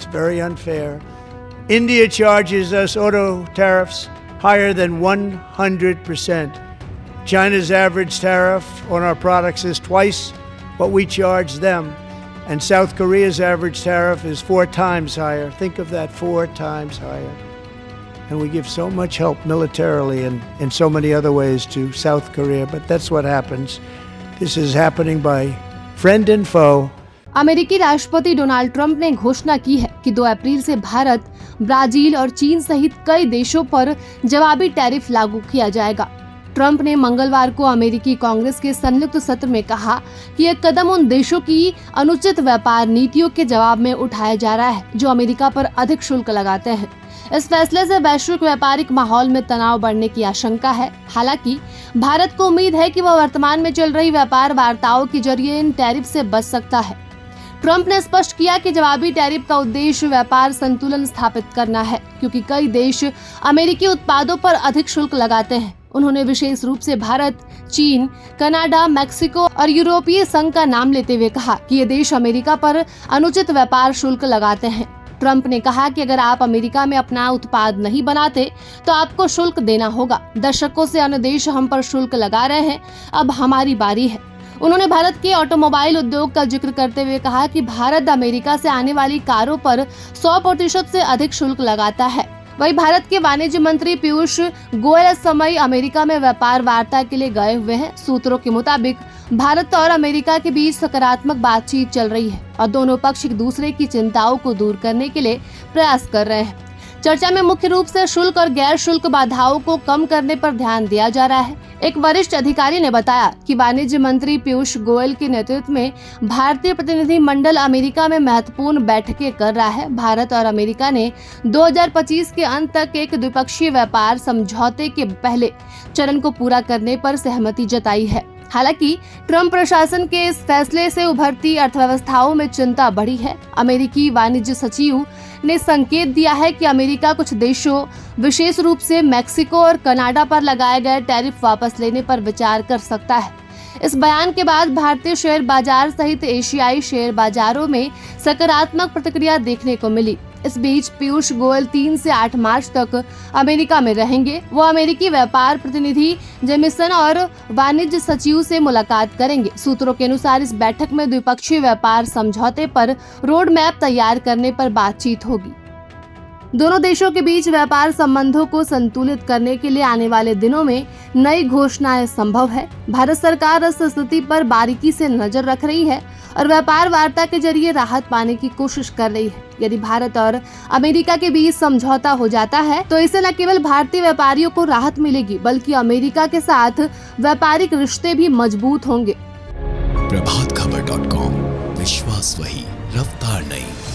It's very unfair. India charges us auto tariffs higher than 100%. China's average tariff on our products is twice what we charge them. And South Korea's average tariff is 4 times higher. Think of that, 4 times higher. And we give so much help militarily and in so many other ways to South Korea. But that's what happens. This is happening by friend and foe. अमेरिकी राष्ट्रपति Donald Trump ने घोषणा की है कि 2 अप्रैल से Bharat, Brazil और चीन सहित कई देशों पर जवाबी टैरिफ लागू किया जाएगा। ट्रंप ने मंगलवार को अमेरिकी कांग्रेस के संयुक्त सत्र में कहा कि यह कदम उन देशों की अनुचित व्यापार नीतियों के जवाब में उठाया जा रहा है जो अमेरिका पर अधिक शुल्क लगाते हैं। इस फैसले से वैश्विक व्यापारिक माहौल में तनाव बढ़ने की आशंका है। हालांकि भारत को उम्मीद है कि वह वर्तमान में चल रही व्यापार वार्ताओं के जरिए इन टैरिफ से बच सकता है। ट्रंप ने स्पष्ट किया कि जवाबी टैरिफ का उद्देश्य व्यापार संतुलन स्थापित करना है, क्योंकि कई देश अमेरिकी उत्पादों पर अधिक शुल्क लगाते हैं। उन्होंने विशेष रूप से भारत, चीन, कनाडा, मैक्सिको और यूरोपीय संघ का नाम लेते हुए कहा कि ये देश अमेरिका पर अनुचित व्यापार शुल्क लगाते हैं। ट्रंप ने कहा कि अगर आप अमेरिका में अपना उत्पाद नहीं बनाते तो आपको शुल्क देना होगा। दशकों से अन्य देश हम पर शुल्क लगा रहे हैं, अब हमारी बारी है। उन्होंने भारत के ऑटोमोबाइल उद्योग का जिक्र करते हुए कहा कि भारत अमेरिका से आने वाली कारों पर 100% से अधिक शुल्क लगाता है। वहीं भारत के वाणिज्य मंत्री पीयूष गोयल इस समय अमेरिका में व्यापार वार्ता के लिए गए हुए हैं। सूत्रों के मुताबिक भारत और अमेरिका के बीच सकारात्मक बातचीत चल रही है और दोनों पक्ष एक दूसरे की चिंताओं को दूर करने के लिए प्रयास कर रहे हैं। चर्चा में मुख्य रूप से शुल्क और गैर शुल्क बाधाओं को कम करने पर ध्यान दिया जा रहा है। एक वरिष्ठ अधिकारी ने बताया कि वाणिज्य मंत्री पीयूष गोयल के नेतृत्व में भारतीय प्रतिनिधि मंडल अमेरिका में महत्वपूर्ण बैठकें कर रहा है। भारत और अमेरिका ने 2025 के अंत तक एक द्विपक्षीय व्यापार समझौते के पहले चरण को पूरा करने पर सहमति जताई है। हालांकि ट्रंप प्रशासन के इस फैसले से उभरती अर्थव्यवस्थाओं में चिंता बढ़ी है। अमेरिकी वाणिज्य सचिव ने संकेत दिया है कि अमेरिका कुछ देशों, विशेष रूप से मैक्सिको और कनाडा पर लगाए गए टैरिफ वापस लेने पर विचार कर सकता है। इस बयान के बाद भारतीय शेयर बाजार सहित एशियाई शेयर बाजारों में सकारात्मक प्रतिक्रिया देखने को मिली। इस बीच पीयूष गोयल 3 से 8 मार्च तक अमेरिका में रहेंगे। वो अमेरिकी व्यापार प्रतिनिधि जेमिसन और वाणिज्य सचिव से मुलाकात करेंगे। सूत्रों के अनुसार इस बैठक में द्विपक्षीय व्यापार समझौते पर रोड मैप तैयार करने पर बातचीत होगी। दोनों देशों के बीच व्यापार संबंधों को संतुलित करने के लिए आने वाले दिनों में नई घोषणाएं संभव है। भारत सरकार इस स्थिति पर बारीकी से नजर रख रही है और व्यापार वार्ता के जरिए राहत पाने की कोशिश कर रही है। यदि भारत और अमेरिका के बीच समझौता हो जाता है तो इससे न केवल भारतीय व्यापारियों को राहत मिलेगी, बल्कि अमेरिका के साथ व्यापारिक रिश्ते भी मजबूत होंगे। प्रभातखबर.com, विश्वास वही, रफ्तार नहीं।